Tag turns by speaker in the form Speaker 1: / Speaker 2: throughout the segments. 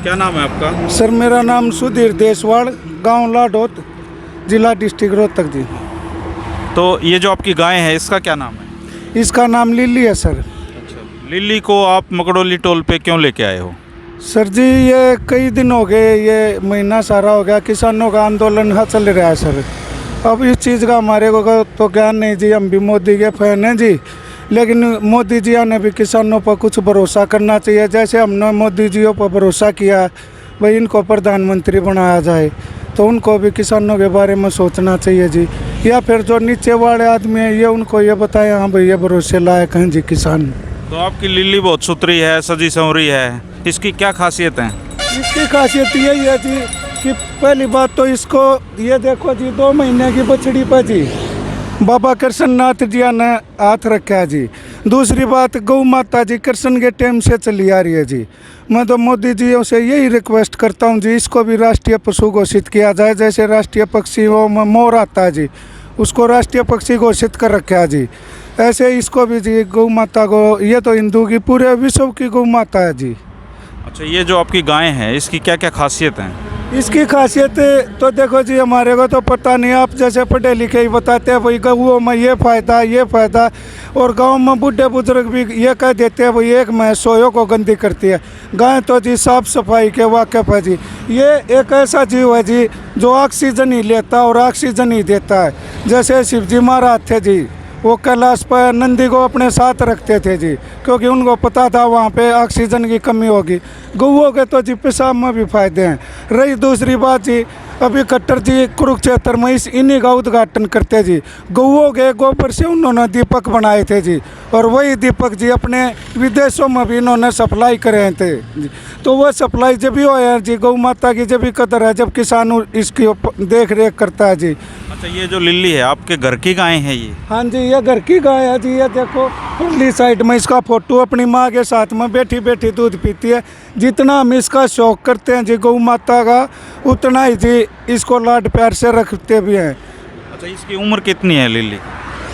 Speaker 1: क्या नाम है आपका?
Speaker 2: सर मेरा नाम सुधीर देसवाड़, गांव लाडोत, जिला डिस्ट्रिक्ट रोहतक जी।
Speaker 1: तो ये जो आपकी गाय है इसका क्या नाम है?
Speaker 2: इसका नाम लिली है सर।
Speaker 1: अच्छा, लिली को आप मकड़ोली टोल पे क्यों लेके आए हो?
Speaker 2: सर जी ये कई दिन हो गए, ये महीना सारा हो गया, किसानों का आंदोलन चल रहा है सर। अब इस चीज़ का हमारे को तो ज्ञान नहीं जी, हम भी मोदी के फैन हैं जी, लेकिन मोदी जी ने भी किसानों पर कुछ भरोसा करना चाहिए। जैसे हमने मोदी जी पर भरोसा किया भाई इनको प्रधानमंत्री बनाया जाए, तो उनको भी किसानों के बारे में सोचना चाहिए जी। या फिर जो नीचे वाले आदमी हैं ये उनको ये बताएं हाँ भाई ये भरोसे लायक हैं जी किसान।
Speaker 1: तो आपकी लिली बहुत सुथरी है, सजी संवरी है, इसकी क्या खासियत है?
Speaker 2: इसकी खासियत यही है जी कि पहली बात तो इसको ये देखो जी 2 महीने की बछड़ी पर जी बाबा कृष्णनाथ जी ने हाथ रखा है जी। दूसरी बात गौ माता जी कृष्ण के टाइम से चली आ रही है जी। मैं तो मोदी जी से यही रिक्वेस्ट करता हूँ जी, इसको भी राष्ट्रीय पशु घोषित किया जाए। जैसे राष्ट्रीय पक्षियों में मोर आता है जी, उसको राष्ट्रीय पक्षी घोषित कर रखा है जी, ऐसे इसको भी जी गौ माता को, ये तो हिंदू की पूरे विश्व की गौ माता है जी।
Speaker 1: अच्छा, ये जो आपकी गाय है इसकी क्या क्या खासियत हैं?
Speaker 2: इसकी खासियत तो देखो जी हमारे को तो पता नहीं, आप जैसे पढ़े लिखे ही बताते हैं भाई गऊओं में ये फ़ायदा, और गांव में बूढ़े बुजुर्ग भी ये कह देते हैं भाई एक मैं सोयों को गंदी करती है। गाय तो जी साफ सफाई के वाकिफ़ है जी। ये एक ऐसा जीव है जी जो ऑक्सीजन ही लेता और ऑक्सीजन ही देता है। जैसे शिव जी महाराज थे जी, वो कैलाश पर नंदी को अपने साथ रखते थे जी, क्योंकि उनको पता था वहाँ पे ऑक्सीजन की कमी होगी। गऊओं के तो जी पेशाब में भी फायदे हैं। रही दूसरी बात जी, अभी खट्टर जी कुरुक्षेत्र में इन्हीं का उद्घाटन करते जी। गऊओं के गोबर से उन्होंने दीपक बनाए थे जी, और वही दीपक जी अपने विदेशों में भी इन्होंने सप्लाई करे थे जी। तो वह सप्लाई जब भी हो है जी, गौ माता की जब भी कदर है जब किसान इसकी देख रेख करता है जी।
Speaker 1: अच्छा, ये जो लिली है आपके घर की गाय है ये?
Speaker 2: हाँ जी ये घर की गाय है जी। ये देखो परली साइड में इसका फोटो, अपनी माँ के साथ में बैठी बैठी दूध पीती है। जितना हम इसका शौक करते हैं जी गौ माता का, उतना ही जी इसको लाड प्यार से रखते भी हैं।
Speaker 1: अच्छा, इसकी उम्र कितनी है लिली?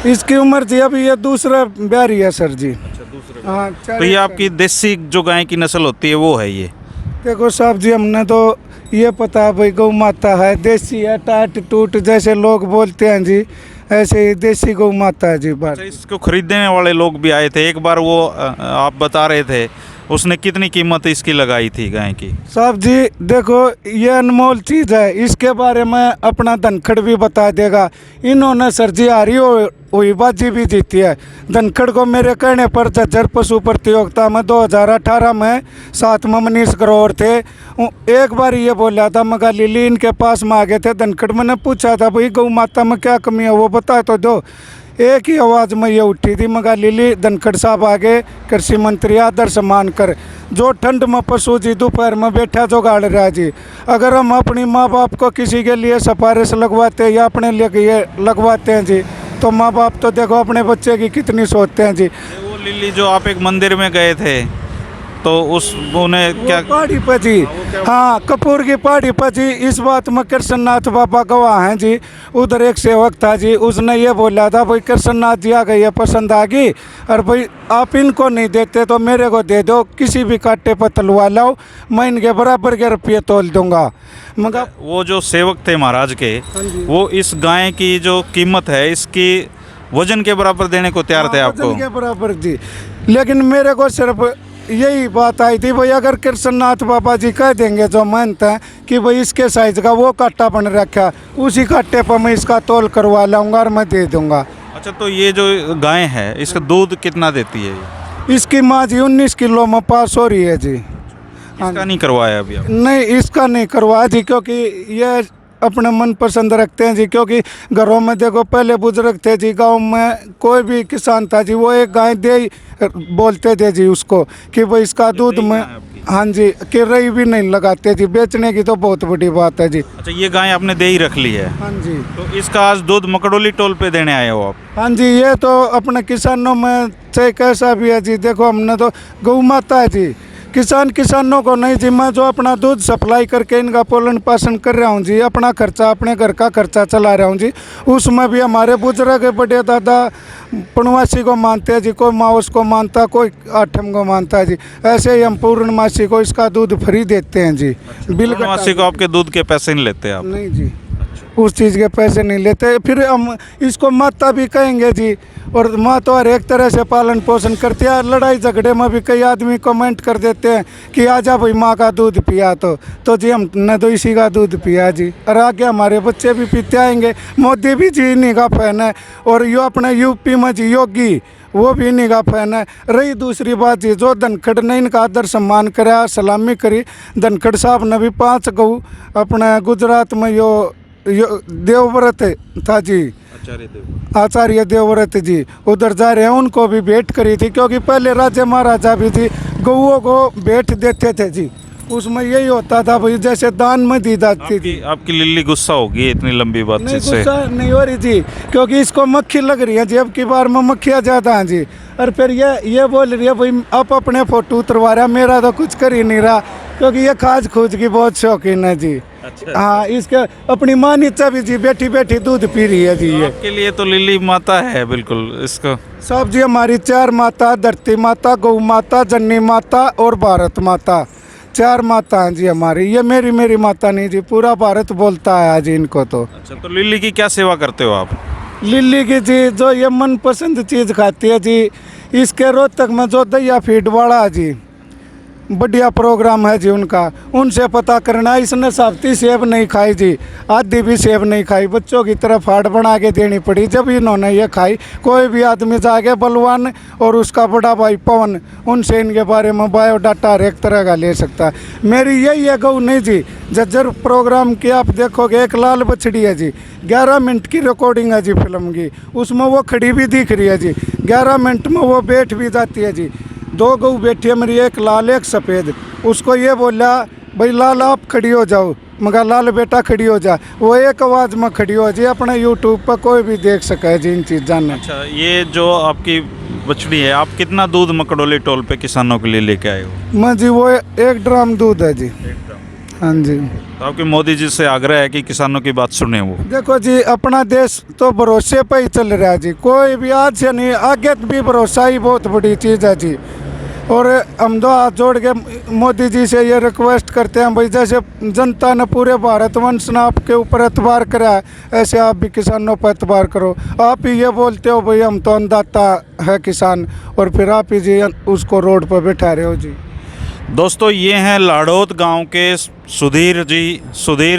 Speaker 2: इसकी उम्र जी अभी ये दूसरा ब्यारी है सर जी।
Speaker 1: अच्छा, दूसरे।
Speaker 2: हाँ
Speaker 1: तो ये आपकी देसी जो गाय की नस्ल होती है वो है ये?
Speaker 2: देखो साहब जी हमने तो ये पता है भाई गौ माता है, देसी है, टाट टूट जैसे लोग बोलते हैं जी, ऐसे ही देसी गौ माता है जी। बात
Speaker 1: अच्छा, इसको खरीदने वाले लोग भी आए थे एक बार, वो आप बता रहे थे, उसने कितनी कीमत इसकी लगाई थी गाय की?
Speaker 2: साहब जी देखो ये अनमोल चीज़ है, इसके बारे में अपना धनखड़ भी बता देगा। इन्होंने सर जी हारी हुई बाजी भी जीती है। धनखड़ को मेरे कहने पर झज्जर पशु प्रतियोगिता में 2018 में साथ में मनीष ग्रोवर थे। एक बार ये बोला था मगा लिली इनके पास में आ गए थे धनखड़, मैंने पूछा था भाई गौ माता में क्या कमी है वो बता तो दो। एक ही आवाज़ में ये उठी थी मगा लिली धनखड़ साहब आगे कृषि मंत्री आदर सम्मान कर। जो ठंड में पशु जी दोपहर में बैठा जो गाड़ रहा जी, अगर हम अपनी माँ बाप को किसी के लिए सिफारिश लगवाते हैं या अपने लिए लगवाते हैं जी, तो माँ बाप तो देखो अपने बच्चे की कितनी सोचते हैं जी।
Speaker 1: वो लिली जो आप एक मंदिर में गए थे तो उस उन्हें क्या
Speaker 2: पहाड़ी पर जी, हाँ कपूर की पहाड़ी पर जी, इस बात में कृष्णनाथ बाबा गवाह हैं जी। उधर एक सेवक था जी, उसने ये बोला था भाई कृष्णनाथ जी आ गई है, पसंद आ गई, और भाई आप इनको नहीं देते तो मेरे को दे दो, किसी भी कांटे पर तलवा लाओ, मैं इनके बराबर के रुपये तोल दूंगा। मगर
Speaker 1: वो जो सेवक थे महाराज के, वो इस गाय की जो कीमत है इसकी वजन के बराबर देने को तैयार थे आपको?
Speaker 2: वजन के बराबर जी, लेकिन मेरे को सिर्फ यही बात आई थी भाई अगर कृष्णनाथ बाबा जी कह देंगे जो मानते हैं कि भाई इसके साइज का वो कांटा बन रखा, उसी कांटे पर मैं इसका तोल करवा लाऊंगा और मैं दे दूंगा।
Speaker 1: अच्छा, तो ये जो गाय है इसका दूध कितना देती है?
Speaker 2: इसकी माँ जी 19 किलो में पास हो रही है जी।
Speaker 1: इसका नहीं करवाया अभी आप?
Speaker 2: नहीं इसका नहीं करवाया जी, क्योंकि ये अपने मन पसंद रखते हैं जी। क्योंकि घरों में देखो पहले बुजुर्ग थे जी, गांव में कोई भी किसान था जी, वो एक गाय दे बोलते थे जी उसको कि भाई इसका दूध में, हाँ जी कि रई भी नहीं लगाते जी, बेचने की तो बहुत बड़ी बात है जी।
Speaker 1: अच्छा, ये गाय आपने दे ही रख ली है?
Speaker 2: हाँ जी।
Speaker 1: तो इसका आज दूध मकड़ोली टोल पे देने आए हो आप?
Speaker 2: हाँ जी, ये तो अपने किसानों में चाहे कैसा भी है जी, देखो हमने तो गौ माता है जी, किसानों को नहीं जी, मैं जो अपना दूध सप्लाई करके इनका पालन पोषण कर रहा हूँ जी, अपना खर्चा अपने घर का खर्चा चला रहा हूँ जी। उसमें भी हमारे बुजुर्ग बड़े दादा पूर्णमासी को मानते हैं जी, कोई माउस को मानता, कोई आठम को मानता है जी। ऐसे ही हम पूर्णमासी को इसका दूध फ्री देते हैं जी। बिल
Speaker 1: पूर्णमासी को आपके दूध के पैसे नहीं लेते आप?
Speaker 2: नहीं जी, उस चीज़ के पैसे नहीं लेते। फिर हम इसको माता भी कहेंगे जी, और माँ तो हर एक तरह से पालन पोषण करती है। लड़ाई झगड़े में भी कई आदमी कमेंट कर देते हैं कि आजा भाई माँ का दूध पिया, तो जी हमने तो इसी का दूध पिया जी, और आगे हमारे बच्चे भी पीते आएंगे। मोदी भी जी इन्हीं का फैन है, और यो अपने यूपी में जी योगी वो भी इन्हीं का फैन है। रही दूसरी बात जी, जो धनखड़ ने इनका आदर सम्मान कराया, सलामी करी, धनखड़ साहब ने भी 5 गऊ अपने गुजरात में यो देवव्रत था जी, आचार्य देवव्रत जी, उधर जा रहे हैं, उनको भी भेंट करी थी। क्योंकि पहले राजा महाराजा भी जी गऊओं को भेंट देते थे जी, उसमें यही होता था भाई जैसे दान में दी जाती थी।
Speaker 1: आपकी लिल्ली गुस्सा होगी इतनी लंबी बात
Speaker 2: नहीं,
Speaker 1: से?
Speaker 2: गुस्सा नहीं हो रही जी, क्योंकि इसको मक्खी लग रही है जी, अब की बार में मक्खियाँ ज़्यादा हैं जी। और फिर ये बोल रही है भाई आप अपने फोटो उतरवा रहा, मेरा तो कुछ कर ही नहीं रहा, क्योंकि ये खाज खूज की बहुत शौकीन है जी।
Speaker 1: अच्छा।
Speaker 2: हाँ, इसके अपनी माँ नीचा भी जी बैठी बैठी दूध पी रही है जी। ये
Speaker 1: आपके लिए तो लिल्ली माता है बिल्कुल इसको।
Speaker 2: सब जी हमारी 4 माता, धरती माता, गौ माता, जननी माता और भारत माता, 4 माता हैं जी हमारी। ये मेरी माता नहीं जी, पूरा भारत बोलता है जी इनको तो।
Speaker 1: अच्छा, तो लिल्ली की क्या सेवा करते हो आप?
Speaker 2: लिल्ली की जी जो ये मनपसंद चीज़ खाती है जी, इसके रोहतक में जो दैया फीड वाला है जी, बढ़िया प्रोग्राम है जी उनका, उनसे पता करना। इसने साबती सेब नहीं खाई जी, आधी भी सेब नहीं खाई, बच्चों की तरफ हाड़ बना के देनी पड़ी जब इन्होंने ये खाई। कोई भी आदमी जाके बलवान और उसका बड़ा भाई पवन, उनसे इनके बारे में बायोडाटा हर एक तरह का ले सकता है। मेरी यही है गऊ नहीं जी। जज्जर प्रोग्राम की आप देखोगे, एक लाल बछड़ी है जी, 11 मिनट की रिकॉर्डिंग है जी फिल्म की, उसमें वो खड़ी भी दिख रही है जी, 11 मिनट में वो बैठ भी जाती है जी। 2 गऊ बैठी है मेरी, एक लाल एक सफ़ेद। उसको ये बोला भाई लाल आप खड़ी हो जाओ, मगर लाल बेटा खड़ी हो जा, वो एक आवाज़ में खड़ी हो जी। अपने यूट्यूब पर कोई भी देख सके जी इन चीज़ जानने।
Speaker 1: अच्छा, ये जो आपकी बछड़ी है, आप कितना दूध मकड़ोली टोल पे किसानों के लिए लेके आए हो?
Speaker 2: मैं जी वो 1 ड्राम दूध है जी। हाँ जी।
Speaker 1: तो आपके मोदी जी से आग्रह है कि किसानों की बात सुने वो?
Speaker 2: देखो जी, अपना देश तो भरोसे पे ही चल रहा है जी, कोई भी आज से नहीं, आगे भी भरोसा ही बहुत बड़ी चीज़ है जी। और हम दो हाथ जोड़ के मोदी जी से ये रिक्वेस्ट करते हैं भाई, जैसे जनता ने पूरे भारतवंश ने आपके ऊपर एतबार करा है, ऐसे आप भी किसानों पर एतबार करो। आप ही ये बोलते हो भाई हम तो अन्नदाता है किसान, और फिर आप ही जी उसको रोड पर बैठा रहे हो जी।
Speaker 1: दोस्तों, ये हैं लाड़ौत गांव के सुधीर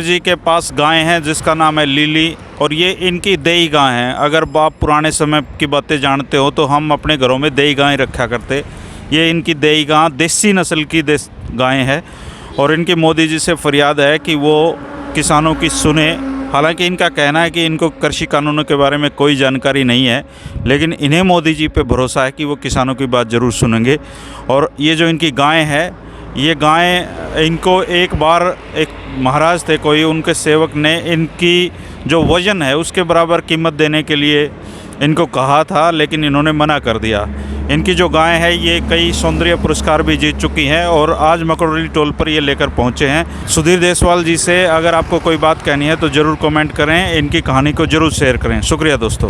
Speaker 1: जी के पास गाय हैं जिसका नाम है लिली, और ये इनकी देई गाय हैं। अगर आप पुराने समय की बातें जानते हो तो हम अपने घरों में देई गाय रखा करते। ये इनकी देई गाय देसी नस्ल की गाय है, और इनकी मोदी जी से फरियाद है कि वो किसानों की सुने। हालांकि इनका कहना है कि इनको कृषि कानूनों के बारे में कोई जानकारी नहीं है, लेकिन इन्हें मोदी जी पे भरोसा है कि वो किसानों की बात ज़रूर सुनेंगे। और ये जो इनकी गाय है, ये गाय इनको एक बार एक महाराज थे कोई, उनके सेवक ने इनकी जो वज़न है उसके बराबर कीमत देने के लिए इनको कहा था, लेकिन इन्होंने मना कर दिया। इनकी जो गाय है ये कई सौंदर्य पुरस्कार भी जीत चुकी हैं, और आज मकड़ोली टोल पर ये लेकर पहुंचे हैं। सुधीर देसवाल जी से अगर आपको कोई बात कहनी है तो ज़रूर कमेंट करें, इनकी कहानी को ज़रूर शेयर करें। शुक्रिया दोस्तों।